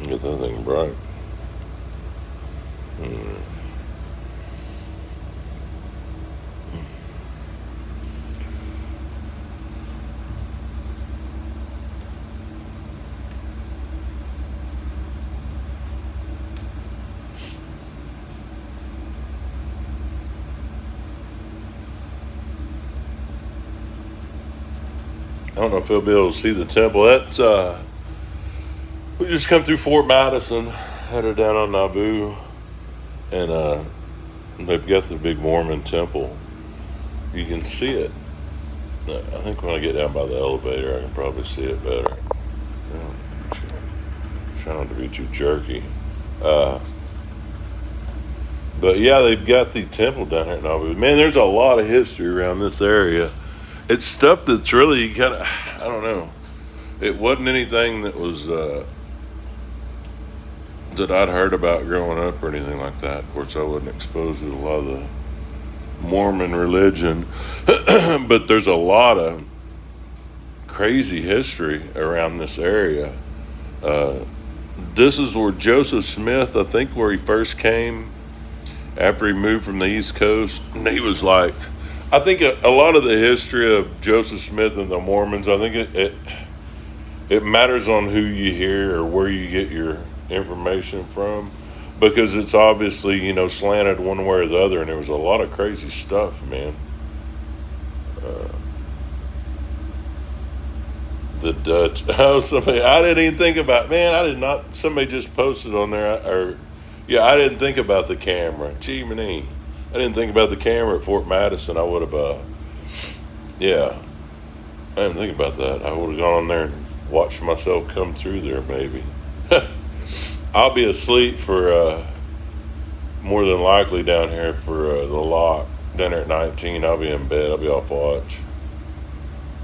Get that thing bright. I don't know if they'll be able to see the temple. That's we just come through Fort Madison, headed down on Nauvoo, and they've got the big Mormon temple. You can see it. I think when I get down by the elevator, I can probably see it better. Try not to be too jerky. Uh, but yeah, they've got the temple down here at Nauvoo. Man, there's a lot of history around this area. It's stuff that's really kind of, I don't know. It wasn't anything that was that I'd heard about growing up or anything like that. Of course, I wasn't exposed to a lot of the Mormon religion, but there's a lot of crazy history around this area. This is where Joseph Smith, I think, where he first came after he moved from the East Coast. And he was like, I think a lot of the history of Joseph Smith and the Mormons, I think it matters on who you hear or where you get your information from, because it's obviously, slanted one way or the other, and there was a lot of crazy stuff, man. The Dutch. Oh, somebody. I didn't even think about. Man, I did not. Somebody just posted on there. Yeah, I didn't think about the camera. Gee, I didn't think about the camera at Fort Madison. I would have. Yeah, I didn't think about that. I would have gone on there and watched myself come through there. Maybe. I'll be asleep for more than likely down here for the lock down there at 19. I'll be in bed. I'll be off watch.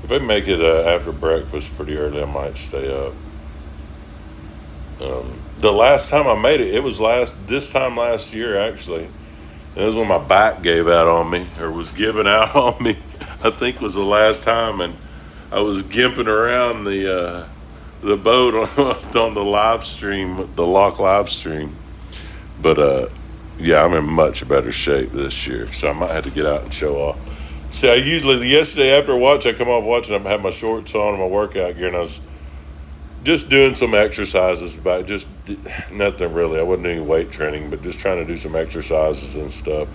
If I make it after breakfast pretty early, I might stay up. The last time I made it, it was this time last year actually. And it was when my back gave out on me, or was giving out on me. I think was the last time, and I was gimping around the boat on the live stream, the lock live stream. But yeah, I'm in much better shape this year, so I might have to get out and show off. See, I usually, yesterday after watch, I come off watching, I had my shorts on and my workout gear, and I was just doing some exercises, but just nothing really. I wasn't doing weight training, but just trying to do some exercises and stuff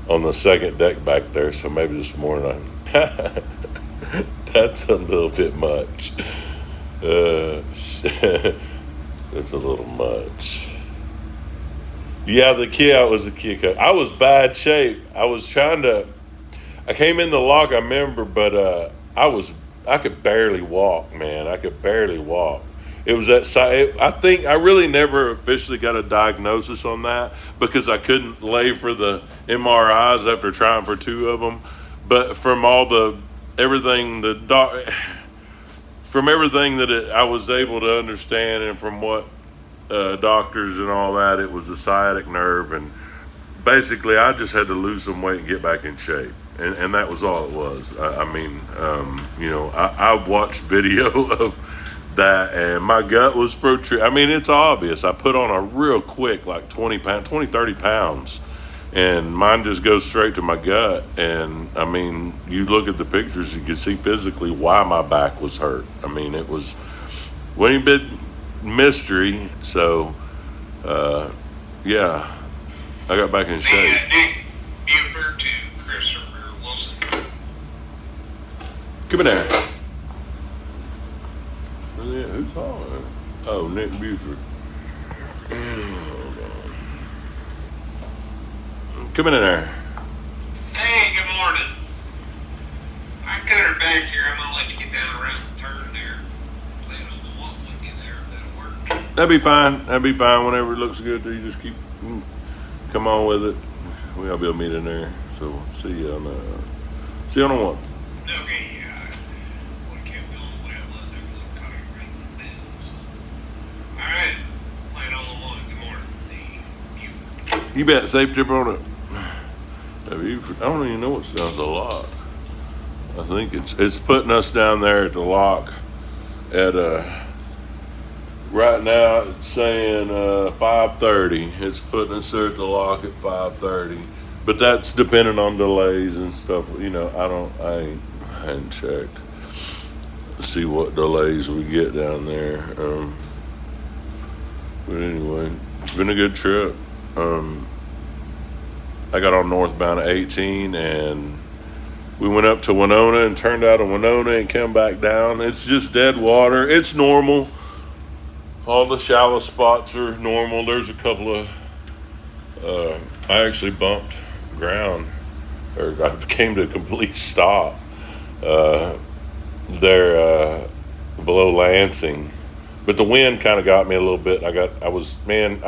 on the second deck back there. So maybe this morning, that's a little bit much. It's a little much. Yeah, the kid, I was a kid. I was bad shape. I came in the lock, I remember, but I could barely walk, man. I could barely walk. It was that side. I think I really never officially got a diagnosis on that because I couldn't lay for the MRIs after trying for two of them. But from everything that I was able to understand, and from what doctors and all that, it was the sciatic nerve, and basically I just had to lose some weight and get back in shape. And that was all it was. I watched video of that, and my gut was protruding. I mean, it's obvious. I put on a real quick, like 20, 30 pounds, and mine just goes straight to my gut. And, I mean, you look at the pictures, you can see physically why my back was hurt. I mean, it was way bit mystery. So, yeah, I got back in shape. Buford to Christopher Wilson. Come in there. Who's calling? Oh, Nick Buford. Come in there. Hey, good morning. I cut her back here. I'm gonna let you get down around the turn there. Plan on the walk with you there if that'll work. That'd be fine. Whenever it looks good to you, just come on with it. We'll be able to meet in there. So see you on the one. Okay, yeah. What kept going the way I was there was a car right in the middle. Alright. Plan on the one. Good morning. You bet. Safe trip on it. I don't even know what sounds a lock. I think it's putting us down there at the lock at Right now it's saying 5:30. It's putting us there at the lock at 5:30, but that's depending on delays and stuff. I ain't checked. See what delays we get down there. But anyway, it's been a good trip. I got on northbound at 18 and we went up to Winona and turned out of Winona and came back down. It's just dead water. It's normal. All the shallow spots are normal. There's a couple of, I actually bumped ground, or I came to a complete stop there below Lansing. But the wind kind of got me a little bit. I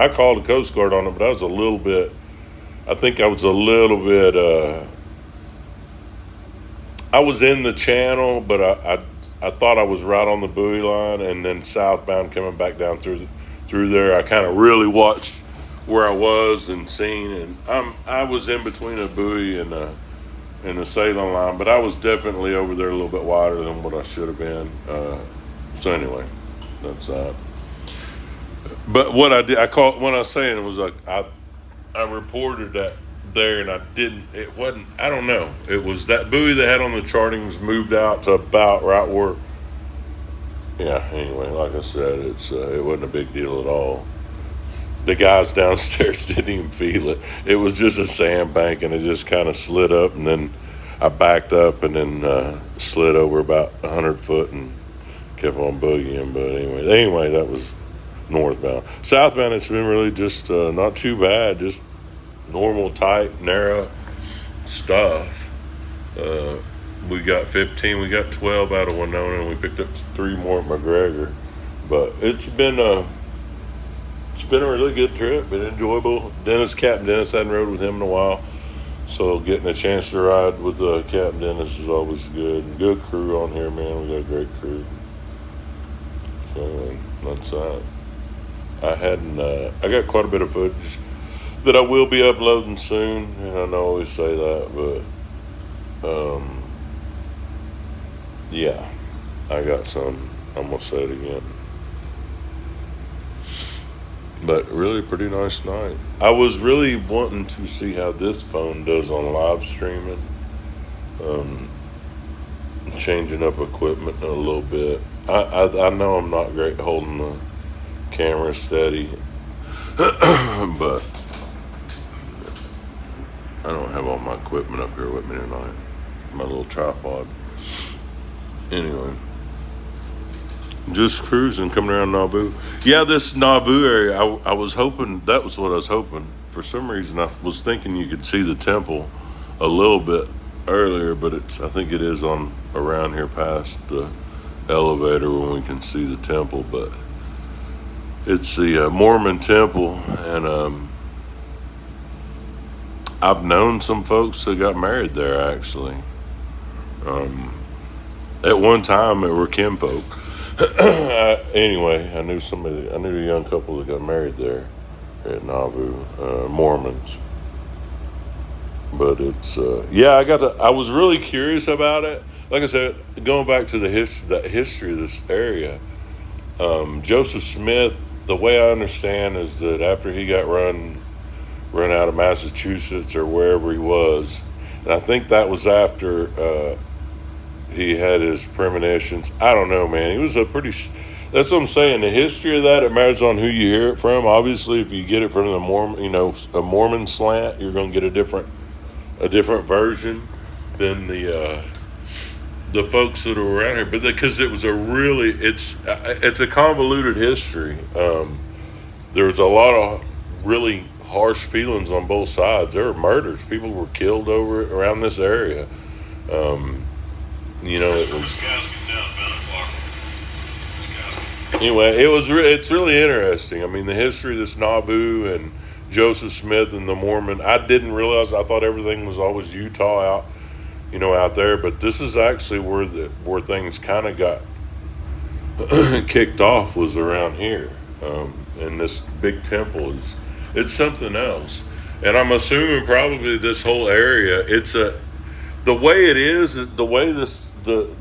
called the Coast Guard on it, but I think I was a little bit, I was in the channel, but I thought I was right on the buoy line, and then southbound coming back down through there. I kind of really watched where I was and seen, and I was in between a buoy and the sailing line, but I was definitely over there a little bit wider than what I should have been. So anyway, that's that. But what I did, when I was saying it was like I reported that there, and it wasn't, I don't know, it was that buoy that had on the charting was moved out to about right where, yeah, anyway, like I said, it wasn't a big deal at all. The guys downstairs didn't even feel it. It was just a sandbank, and it just kind of slid up, and then I backed up and then slid over about 100 foot and kept on boogieing. But anyway, that was northbound. Southbound, it's been really just not too bad, just normal, tight, narrow stuff. We got 15, we got 12 out of Winona, and we picked up 3 more at McGregor. But it's been a really good trip, been enjoyable. Captain Dennis, hadn't rode with him in a while, so getting a chance to ride with Captain Dennis is always good. Good crew on here, man. We got a great crew. So that's that. I got quite a bit of footage that I will be uploading soon, and I know I always say that, but yeah, I got some. I'm gonna say it again. But really pretty nice night. I was really wanting to see how this phone does on live streaming. Changing up equipment a little bit. I know I'm not great holding the camera steady, but I don't have all my equipment up here with me tonight. My little tripod. Anyway, just cruising, coming around Nauvoo. Yeah, this Nauvoo area, I was hoping, that was what I was hoping. For some reason, I was thinking you could see the temple a little bit earlier, but I think it is on around here past the elevator when we can see the temple. But it's the Mormon temple, and I've known some folks that got married there, actually. At one time, they were kinfolk. Anyway, I knew a young couple that got married there at Nauvoo, Mormons. But it's, I was really curious about it. Like I said, going back to the history of this area, Joseph Smith, the way I understand is that after he got run out of Massachusetts or wherever he was, and I think that was after he had his premonitions. I don't know, man. He was that's what I'm saying. The history of that, it matters on who you hear it from. Obviously, if you get it from the Mormon, a Mormon slant, you're going to get a different version than the folks that are around here. But because it was it's a convoluted history. There's a lot of really harsh feelings on both sides. There were murders. People were killed around this area. It was. Anyway, it's really interesting. I mean, the history of this Nauvoo and Joseph Smith and the Mormon. I didn't realize. I thought everything was always Utah out there. But this is actually where things kind of got kicked off, was around here. And this big temple it's something else. And I'm assuming probably this whole area. The way it is, the way the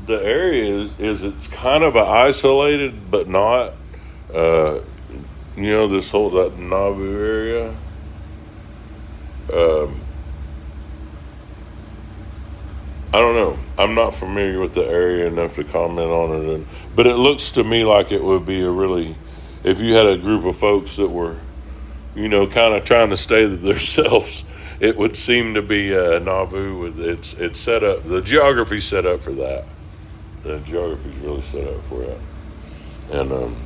area is it's kind of isolated, but not. Uh, this whole that Nauvoo area. Um, I don't know. I'm not familiar with the area enough to comment on it, but it looks to me like it would be a really, if you had a group of folks that were, kind of trying to stay to themselves, it would seem to be Nauvoo. With it's set up. The geography's set up for that. The geography's really set up for it. And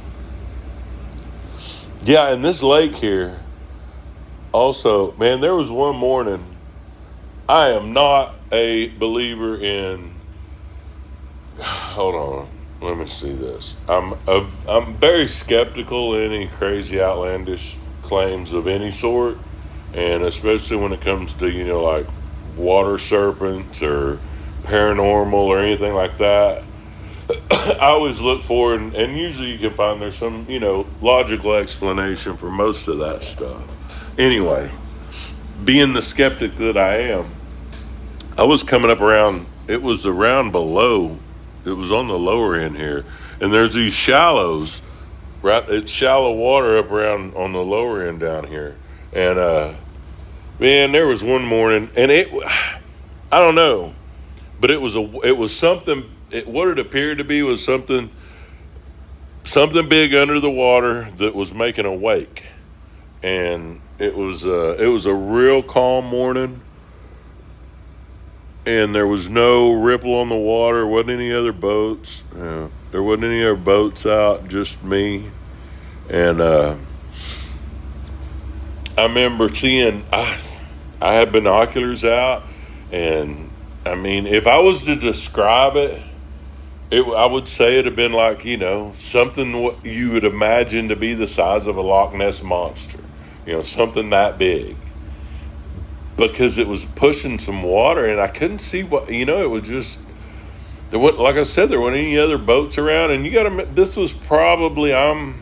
yeah, and this lake here. Also, man, there was one morning. I am not a believer in. Hold on, let me see this. I'm very skeptical in any crazy outlandish claims of any sort, and especially when it comes to like water serpents or paranormal or anything like that. I always look for and usually you can find there's some logical explanation for most of that stuff. Anyway, being the skeptic that I am, I was coming up around. It was around below. It was on the lower end here, and there's these shallows. Right, it's shallow water up around on the lower end down here, and man, there was one morning, and I don't know, but it was something. What it appeared to be was something big under the water that was making a wake, and it was a real calm morning. And there was no ripple on the water. Wasn't any other boats. There wasn't any other boats out. Just me. And I remember seeing. I had binoculars out, and I mean, if I was to describe it, I would say it'd have been like something what you would imagine to be the size of a Loch Ness monster. Something that big. Because it was pushing some water, and I couldn't see what it was just there. What, like I said, there weren't any other boats around, and you got to. This was probably I'm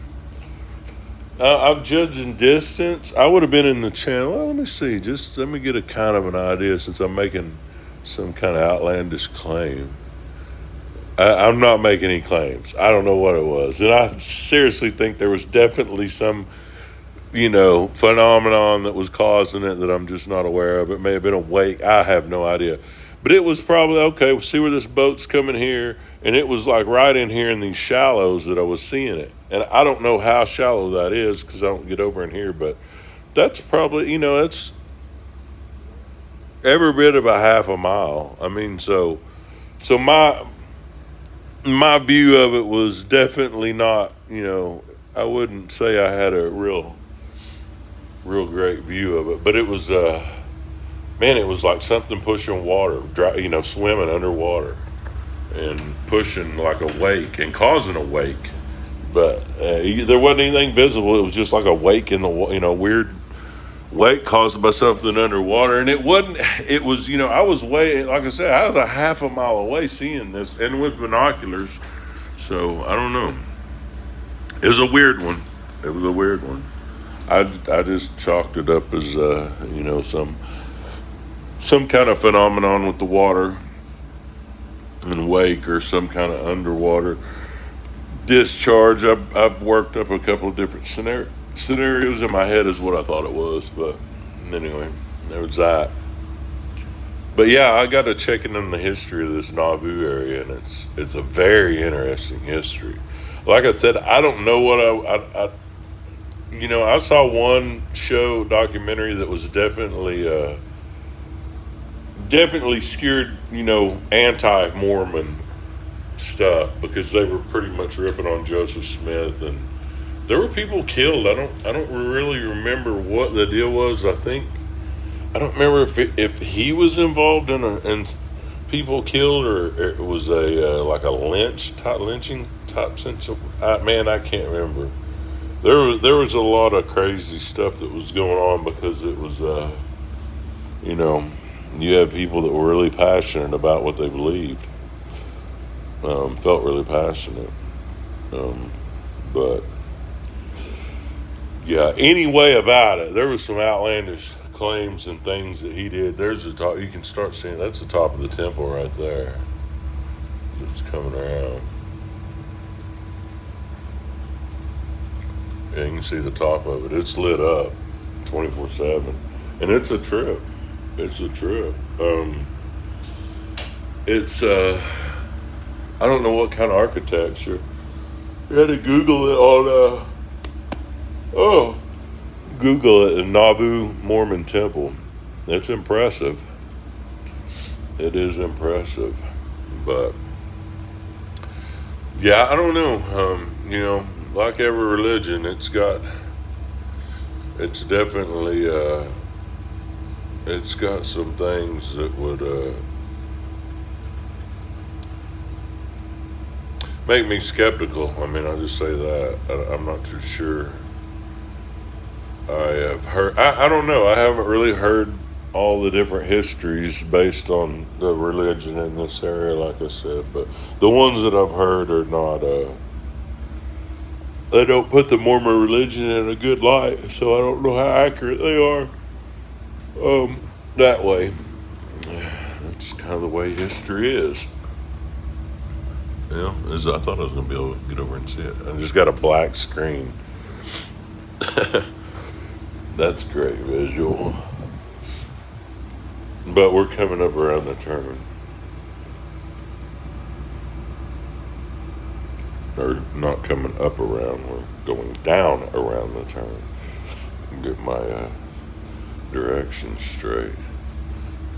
judging distance. I would have been in the channel. Well, let me see. Just let me get a kind of an idea since I'm making some kind of outlandish claim. I'm not making any claims. I don't know what it was, and I seriously think there was definitely some phenomenon that was causing it that I'm just not aware of. It may have been a wake. I have no idea. But it was probably, okay, we'll see where this boat's coming here. And it was like right in here in these shallows that I was seeing it. And I don't know how shallow that is because I don't get over in here. But that's probably, that's every bit of a half a mile. I mean, so my view of it was definitely not, I wouldn't say I had a real great view of it, but it was man, it was like something pushing water, swimming underwater and pushing like a wake and causing a wake, but there wasn't anything visible. It was just like a wake in the weird wake caused by something underwater. And it was I was way, like I said, I was a half a mile away seeing this and with binoculars, so I don't know. It was a weird one. I just chalked it up as some kind of phenomenon with the water and wake or some kind of underwater discharge. I've worked up a couple of different scenarios in my head is what I thought it was, but anyway, there was that. But yeah, I got to check in on the history of this Nauvoo area, and it's a very interesting history. Like I said, I don't know what I saw one show documentary that was definitely skewed, anti-Mormon stuff because they were pretty much ripping on Joseph Smith, and there were people killed. I don't really remember what the deal was. I don't remember if he was involved in people killed or it was a like a lynching type sense of, man, I can't remember. There was a lot of crazy stuff that was going on because it was you had people that were really passionate about what they believed, felt really passionate, but yeah, anyway about it, there was some outlandish claims and things that he did. There's the top. You can start seeing that's the top of the temple right there. It's coming around. Yeah, you can see the top of it. It's lit up 24/7, and it's a trip. It's a trip. It's I don't know what kind of architecture. You had to Google it on oh, Google it, in Nauvoo Mormon Temple. It's impressive. It is impressive, but yeah, I don't know. Like every religion, it's definitely, it's got some things that would make me skeptical. I mean, I'll just say that. I'm not too sure. I have heard, I don't know, I haven't really heard all the different histories based on the religion in this area, like I said, but the ones that I've heard are not, they don't put the Mormon religion in a good light, so I don't know how accurate they are that way. That's kind of the way history is. I thought I was going to be able to get over and see it. I just got a black screen. That's great visual. But we're coming up around the turn. Or not coming up around, we're going down around the turn. Get my directions straight.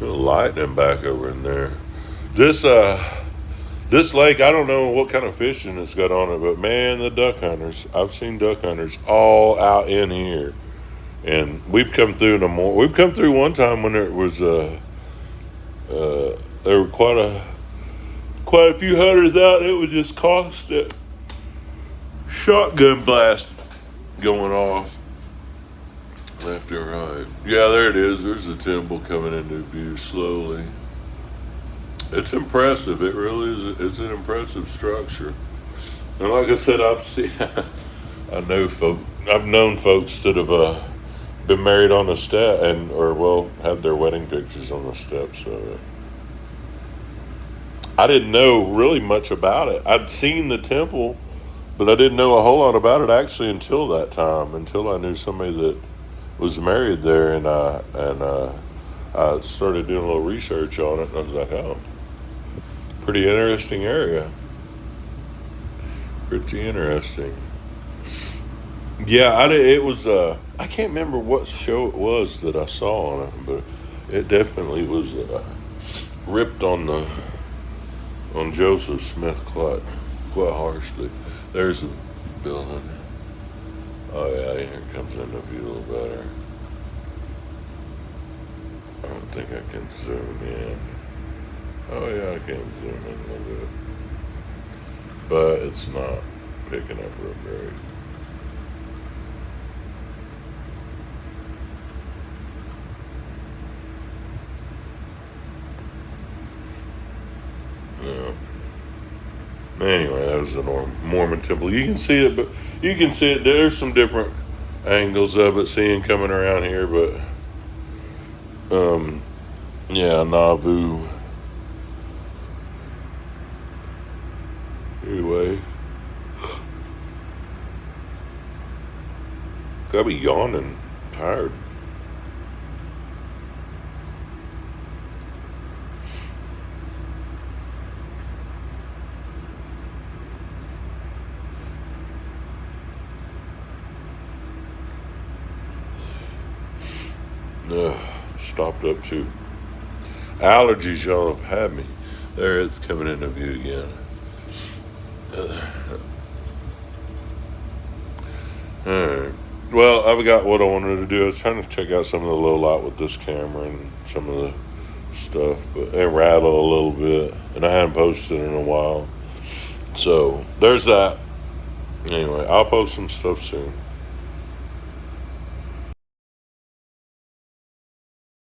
Got lightning back over in there. This lake, I don't know what kind of fishing it's got on it, but man, the duck hunters, I've seen duck hunters all out in here. And we've come through we've come through one time when it was there were quite a few hunters out. It was just constant shotgun blast going off left and right. Yeah, there it is. There's the temple coming into view slowly. It's impressive. It really is. It's an impressive structure. And like I said, I've known folks that have been married on the step had their wedding pictures on the steps of it. I didn't know really much about it. I'd seen the temple, but I didn't know a whole lot about it actually until that time. Until I knew somebody that was married there, and I started doing a little research on it, and I was like, oh, pretty interesting area. Pretty interesting. Yeah, it was. I can't remember what show it was that I saw on it, but it definitely was ripped on Joseph Smith quite harshly. There's a building. Oh yeah, here it comes into view a little better. I don't think I can zoom in. Oh yeah, I can zoom in a little bit, but it's not picking up real great. Yeah. Anyway, that was the Mormon temple. You can see it, but you can see it. There's some different angles of it, seeing coming around here, but yeah, Nauvoo. Anyway, gotta be yawning, tired. Stopped up too. Allergies, y'all have had me. There it's coming into view again. Alright. Well, I've got what I wanted to do. I was trying to check out some of the low light with this camera and some of the stuff, but it rattled a little bit, and I hadn't posted in a while. So there's that. Anyway, I'll post some stuff soon.